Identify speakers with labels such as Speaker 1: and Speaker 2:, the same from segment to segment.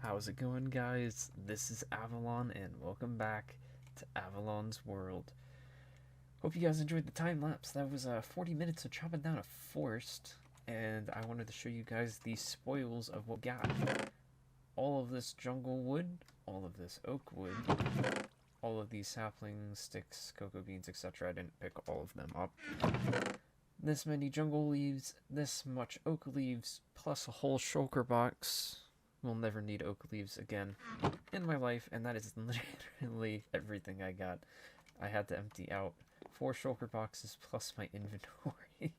Speaker 1: How's it going, guys? This is Avollon, and welcome back to Avollon's World. Hope you guys enjoyed the time lapse. That was 40 minutes of chopping down a forest, and I wanted to show you guys the spoils of what we got. All of this jungle wood, all of this oak wood, all of these saplings, sticks, cocoa beans, etc. I didn't pick all of them up. This many jungle leaves, this much oak leaves, plus a whole shulker box. Will never need oak leaves again in my life, and that is literally everything I got. I had to empty out 4 shulker boxes plus my inventory.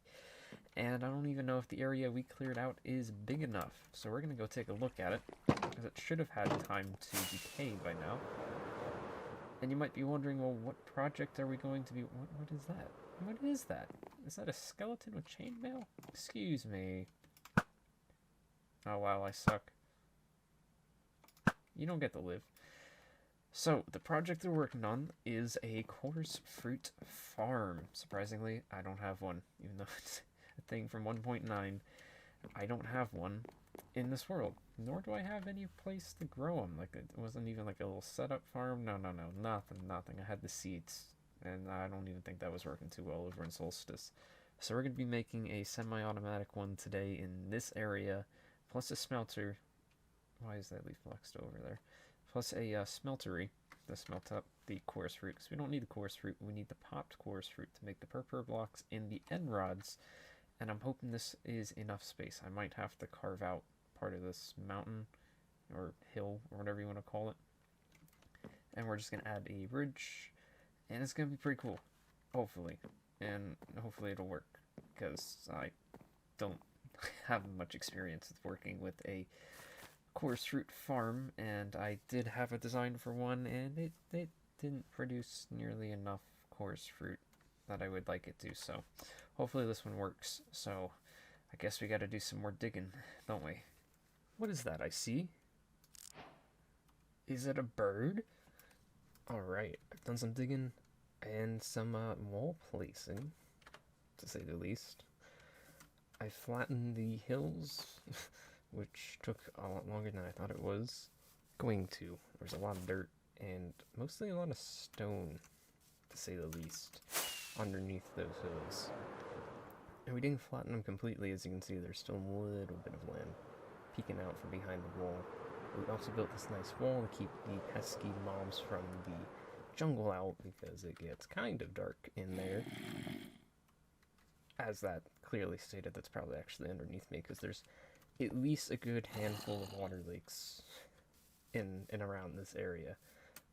Speaker 1: And I don't even know if the area we cleared out is big enough. So we're going to go take a look at it, because it should have had time to decay by now. And you might be wondering, well, what project are we going to be... What is that? What is that? Is that a skeleton with chainmail? Excuse me. Oh wow, I suck. You don't get to live. So, the project they're working on is a coarse fruit farm. Surprisingly, I don't have one, even though it's a thing from 1.9. I don't have one in this world, nor do I have any place to grow them. Like, it wasn't even like a little setup farm. No, nothing. I had the seeds, and I don't even think that was working too well over in Solstice. So we're going to be making a semi-automatic one today in this area, plus a smelter. Why is that leaf flexed over there? Plus a smeltery to smelt up the coarse fruit, because we don't need the coarse fruit, we need the popped coarse fruit to make the purpur blocks in the end rods, and I'm hoping this is enough space. I might have to carve out part of this mountain, or hill, or whatever you want to call it, and we're just going to add a bridge, and it's going to be pretty cool, hopefully, and hopefully it'll work, because I don't have much experience with working with a coarse fruit farm, and I did have a design for one, and it didn't produce nearly enough coarse fruit that I would like it to, so hopefully this one works. So I guess we gotta do some more digging, don't we? What is that I see? Is it a bird? Alright, I've done some digging and some wall placing, to say the least. I flattened the hills which took a lot longer than I thought it was going to. There's a lot of dirt and mostly a lot of stone, to say the least, underneath those hills. And we didn't flatten them completely. As you can see, there's still a little bit of land peeking out from behind the wall. We also built this nice wall to keep the pesky mobs from the jungle out, because it gets kind of dark in there. As that clearly stated, that's probably actually underneath me, because there's at least a good handful of water lakes in and around this area.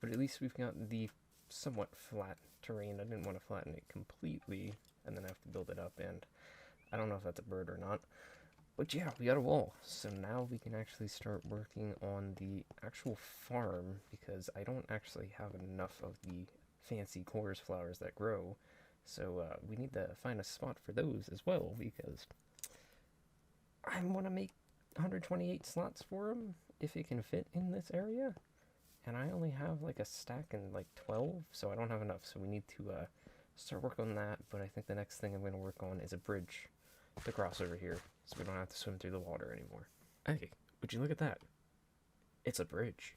Speaker 1: But at least we've got the somewhat flat terrain. I didn't want to flatten it completely and then have to build it up, and I don't know if that's a bird or not. But yeah, we got a wall. So now we can actually start working on the actual farm, because I don't actually have enough of the fancy chorus flowers that grow. So we need to find a spot for those as well, because I want to make 128 slots for them, if it can fit in this area. And I only have like a stack and like 12, so I don't have enough. So we need to start working on that. But I think the next thing I'm going to work on is a bridge to cross over here, so we don't have to swim through the water anymore. Hey, would you look at that? It's a bridge.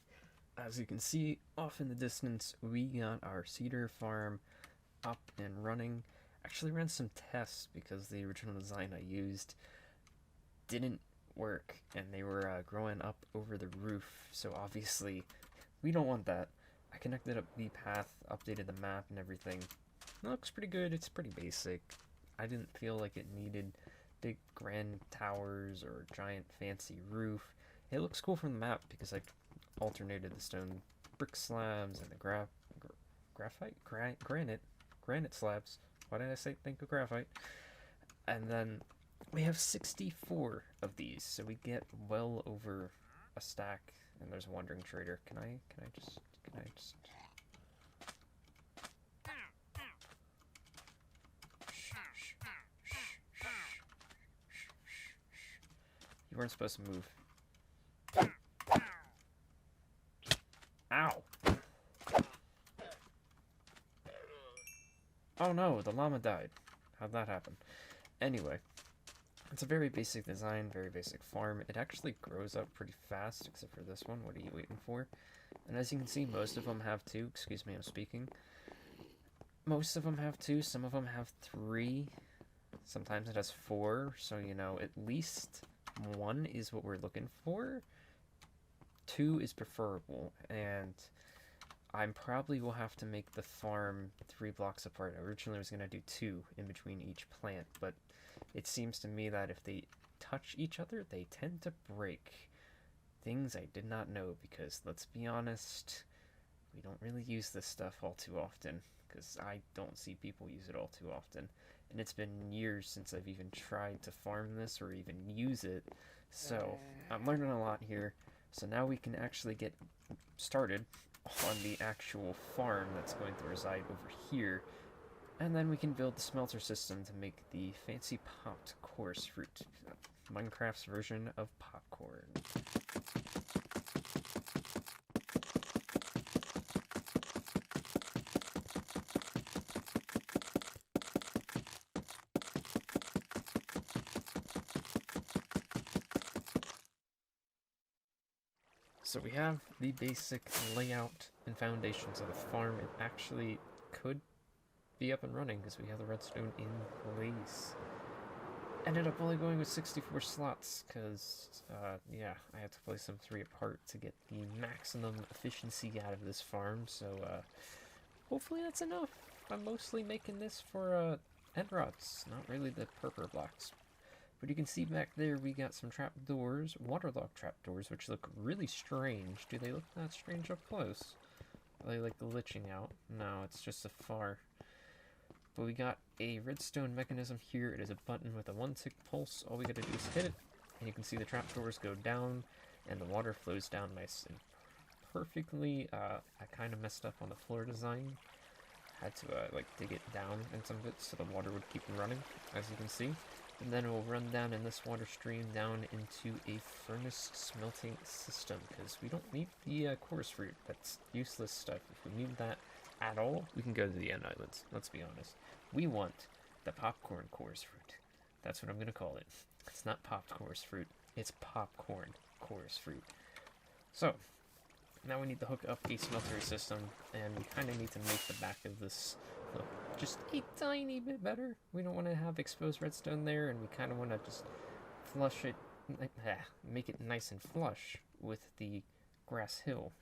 Speaker 1: As you can see off in the distance, we got our cedar farm up and running. Actually ran some tests, because the original design I used didn't work, and they were growing up over the roof, so obviously we don't want that. I connected up the path, updated the map and everything. It looks pretty good. It's pretty basic. I didn't feel like it needed big grand towers or giant fancy roof. It looks cool from the map, because I alternated the stone brick slabs and the granite slabs. Why did I say think of graphite? And then we have 64 of these, so we get well over a stack. And there's a wandering trader. Can I just You weren't supposed to move. Ow! Oh no, the llama died. How'd that happen? Anyway, It's a very basic design, very basic farm. It actually grows up pretty fast, except for this one. What are you waiting for? And as you can see, most of them have two. Excuse me, I'm speaking. Most of them have two, some of them have three. Sometimes it has four, so you know, at least one is what we're looking for. Two is preferable, and I probably will have to make the farm 3 blocks apart. I originally was going to do 2 in between each plant, but it seems to me that if they touch each other, they tend to break. Things I did not know, because let's be honest, we don't really use this stuff all too often, because I don't see people use it all too often. And it's been years since I've even tried to farm this or even use it, so I'm learning a lot here. So now we can actually get started on the actual farm that's going to reside over here, and then we can build the smelter system to make the fancy popped coarse fruit, Minecraft's version of popcorn. So we have the basic layout and foundations of the farm. It actually could be up and running because we have the redstone in place. Ended up only going with 64 slots because, yeah, I had to place them 3 apart to get the maximum efficiency out of this farm. So, hopefully that's enough. I'm mostly making this for end rods, not really the purple blocks. But you can see back there we got some trapdoors, waterlogged trapdoors, which look really strange. Do they look that strange up close? Are they like glitching out? No, it's just a far. But we got a redstone mechanism here. It is a button with a 1-tick pulse. All we gotta do is hit it, and you can see the trapdoors go down, and the water flows down nice and perfectly. I kind of messed up on the floor design. Had to like dig it down in some bits so the water would keep running, as you can see. And then it will run down in this water stream down into a furnace smelting system, because we don't need the coarse fruit. That's useless stuff. If we need that at all, we can go to the end islands. Let's be honest. We want the popcorn coarse fruit. That's what I'm going to call it. It's not popped coarse fruit. It's popcorn coarse fruit. So, now we need to hook up a smeltery system, and we kind of need to make the back of this look just a tiny bit better. We don't want to have exposed redstone there, and we kind of want to just flush it, make it nice and flush with the grass hill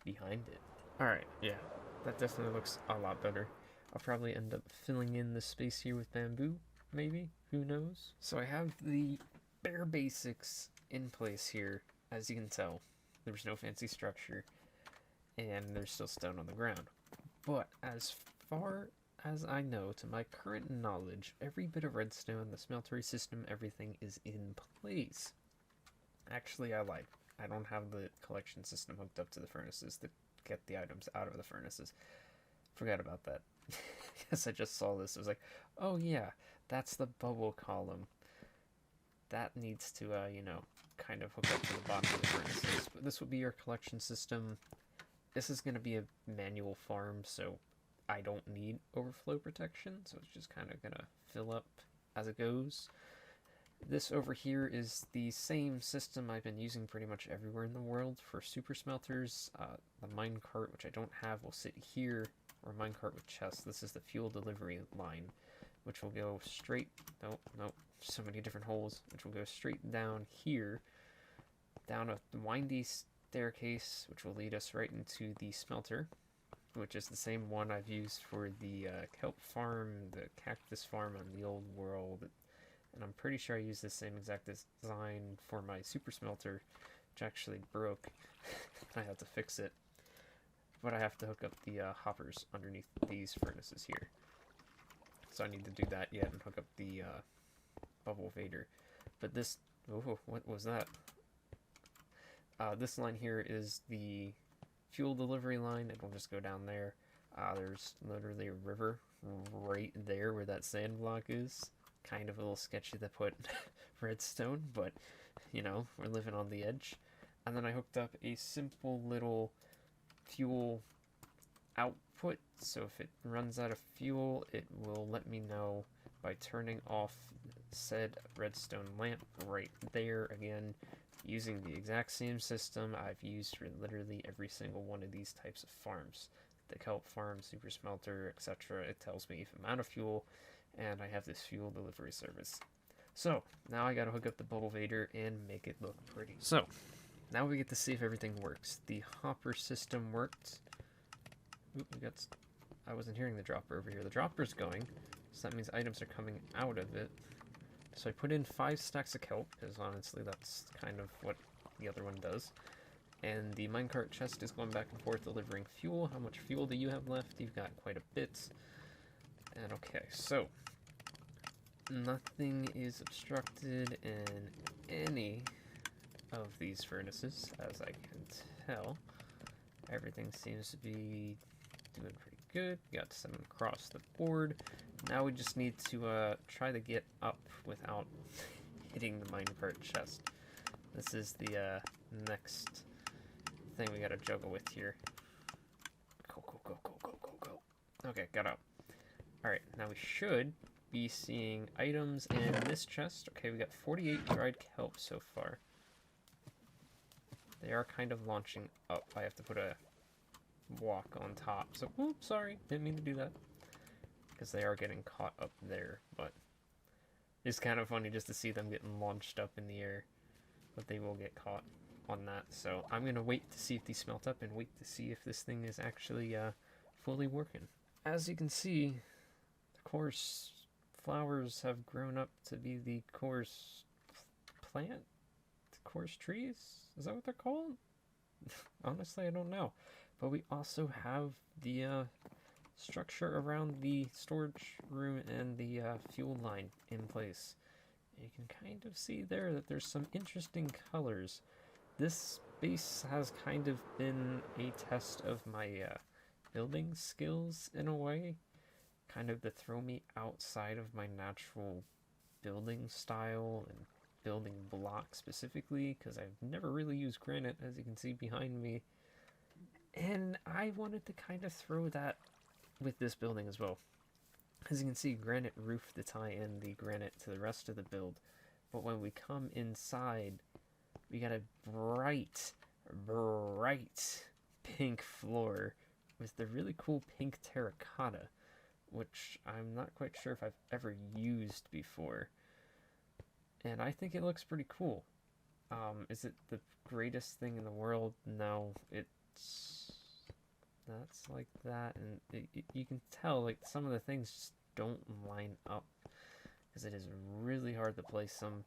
Speaker 1: behind it. Alright, yeah, that definitely looks a lot better. I'll probably end up filling in the space here with bamboo, maybe, who knows? So I have the bare basics in place here. As you can tell, there's no fancy structure, and there's still stone on the ground. But as far as I know, to my current knowledge, every bit of redstone, the smeltery system, everything is in place. Actually, I lied. I don't have the collection system hooked up to the furnaces to get the items out of the furnaces. Forgot about that. Yes, I just saw this. I was like, oh yeah, that's the bubble column. That needs to, you know, kind of hook up to the bottom of the furnaces. But this will be your collection system. This is going to be a manual farm, so I don't need overflow protection, so it's just kind of going to fill up as it goes. This over here is the same system I've been using pretty much everywhere in the world for super smelters. The minecart, which I don't have, will sit here, or minecart with chests. This is the fuel delivery line, which will go straight, nope, so many different holes, which will go straight down here, down a windy staircase, which will lead us right into the smelter, which is the same one I've used for the kelp farm, the cactus farm on the old world, and I'm pretty sure I used the same exact design for my super smelter, which actually broke. I had to fix it, but I have to hook up the hoppers underneath these furnaces here, so I need to do that yet and hook up the bubble vader. But this, oh, what was that? This line here is the fuel delivery line. It will just go down there. There's literally a river right there where that sand block is. Kind of a little sketchy to put redstone, but you know, we're living on the edge. And then I hooked up a simple little fuel output, so if it runs out of fuel, it will let me know by turning off said redstone lamp right there again, using the exact same system I've used for literally every single one of these types of farms. The kelp farm, super smelter, etc. It tells me the amount of fuel, and I have this fuel delivery service. So, now I gotta hook up the bubble vader and make it look pretty. So, now we get to see if everything works. The hopper system worked. Oop, I wasn't hearing the dropper over here. The dropper's going, so that means items are coming out of it. So I put in 5 stacks of kelp, because honestly that's kind of what the other one does. And the minecart chest is going back and forth delivering fuel. How much fuel do you have left? You've got quite a bit. And okay, so nothing is obstructed in any of these furnaces, as I can tell. Everything seems to be doing pretty good. Got some across the board. Now we just need to try to get up without hitting the minecart chest. This is the next thing we gotta juggle with here. Go, go, go, go, go, go, go. Okay, got up. Alright, now we should be seeing items in this chest. Okay, we got 48 dried kelp so far. They are kind of launching up. I have to put a walk on top. So, oops, sorry, didn't mean to do that. Because they are getting caught up there, but it's kind of funny just to see them getting launched up in the air. But they will get caught on that. So I'm going to wait to see if these smelt up and wait to see if this thing is actually fully working. As you can see, the coarse flowers have grown up to be the coarse plant? The coarse trees? Is that what they're called? Honestly, I don't know. But we also have the structure around the storage room and the fuel line in place. You can kind of see there that there's some interesting colors. This base has kind of been a test of my building skills in a way. Kind of to throw me outside of my natural building style and building blocks specifically, because I've never really used granite, as you can see behind me. And I wanted to kind of throw that with this building as well. As you can see, granite roof to tie in the granite to the rest of the build. But when we come inside, we got a bright pink floor with the really cool pink terracotta, which I'm not quite sure if I've ever used before. And I think it looks pretty cool. Is it the greatest thing in the world? No, that's like that, and you can tell like some of the things just don't line up, because it is really hard to place them.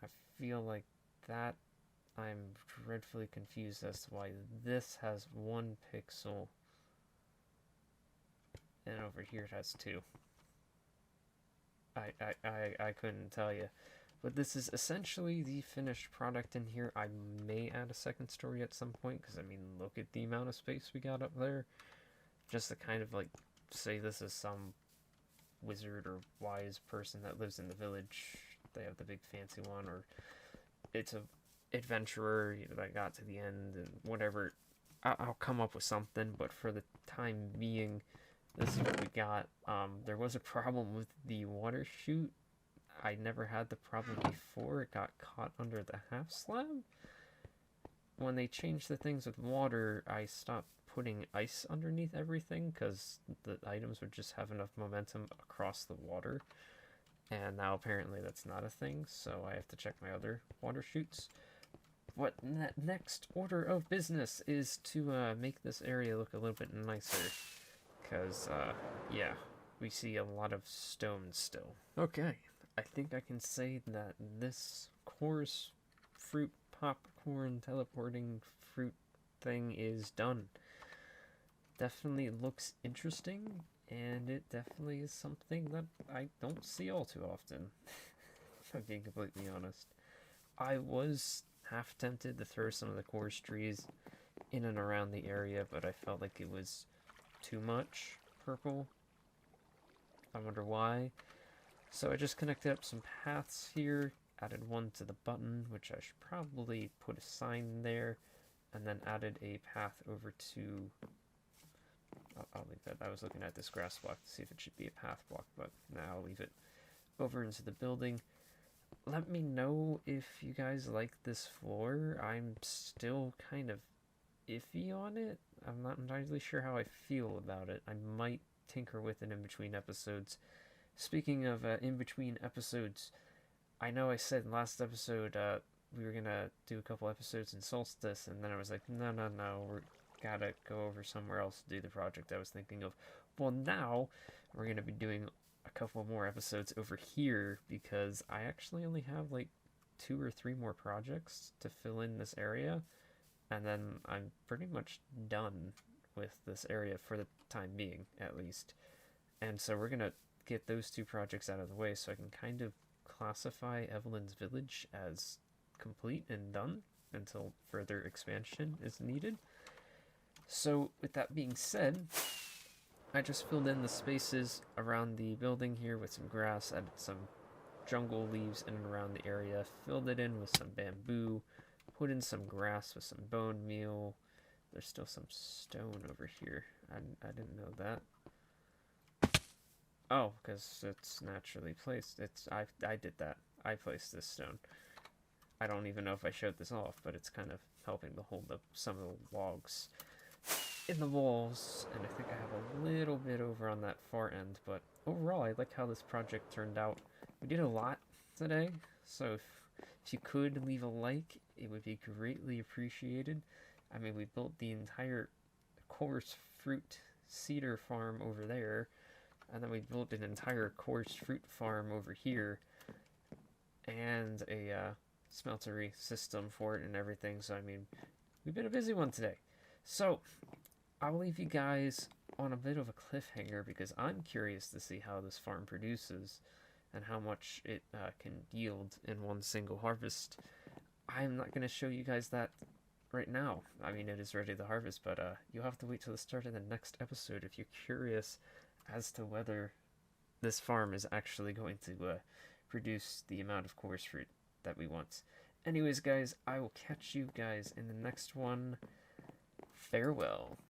Speaker 1: I feel like that I'm dreadfully confused as to why this has 1 pixel and over here it has 2. I couldn't tell you. But this is essentially the finished product in here. I may add a second story at some point, because I mean, look at the amount of space we got up there. Just to kind of like say this is some wizard or wise person that lives in the village. They have the big fancy one, or it's a adventurer that got to the end and whatever. I'll come up with something, but for the time being, this is what we got. There was a problem with the water chute. I never had the problem before. It got caught under the half slab. When they changed the things with water, I stopped putting ice underneath everything, because the items would just have enough momentum across the water. And now apparently that's not a thing, so I have to check my other water chutes. What next order of business is to make this area look a little bit nicer. Because, yeah, we see a lot of stone still. Okay, I think I can say that this coarse fruit popcorn teleporting fruit thing is done. Definitely looks interesting, and it definitely is something that I don't see all too often, if I'm being completely honest. I was half tempted to throw some of the coarse trees in and around the area, but I felt like it was too much purple. I wonder why. So I just connected up some paths here, added one to the button, which I should probably put a sign there, and then added a path over to... I'll leave that. I was looking at this grass block to see if it should be a path block, but now I'll leave it. over into the building. Let me know if you guys like this floor. I'm still kind of iffy on it. I'm not entirely sure how I feel about it. I might tinker with it in between episodes. Speaking of in between episodes, I know I said in last episode we were gonna do a couple episodes in Solstice, and then I was like, no, we're gotta go over somewhere else to do the project I was thinking of. Well, now we're gonna be doing a couple more episodes over here because I actually only have like 2 or 3 more projects to fill in this area, and then I'm pretty much done with this area for the time being, at least. And so we're gonna get those 2 projects out of the way so I can kind of classify Evelyn's village as complete and done until further expansion is needed. So with that being said, I just filled in the spaces around the building here with some grass, added some jungle leaves in and around the area, filled it in with some bamboo, put in some grass with some bone meal. There's still some stone over here. I didn't know that. Oh, because it's naturally placed. I did that. I placed this stone. I don't even know if I showed this off, but it's kind of helping to hold up some of the logs in the walls, and I think I have a little bit over on that far end, but overall I like how this project turned out. We did a lot today, so if you could leave a like, it would be greatly appreciated. I mean, we built the entire coarse fruit cedar farm over there, and then we built an entire coarse fruit farm over here, and a smeltery system for it and everything. So I mean, we've been a busy one today. So I'll leave you guys on a bit of a cliffhanger because I'm curious to see how this farm produces and how much it can yield in one single harvest. I'm not going to show you guys that right now. I mean, it is ready to harvest, but you'll have to wait till the start of the next episode if you're curious as to whether this farm is actually going to produce the amount of coarse fruit that we want. Anyways, guys, I will catch you guys in the next one. Farewell.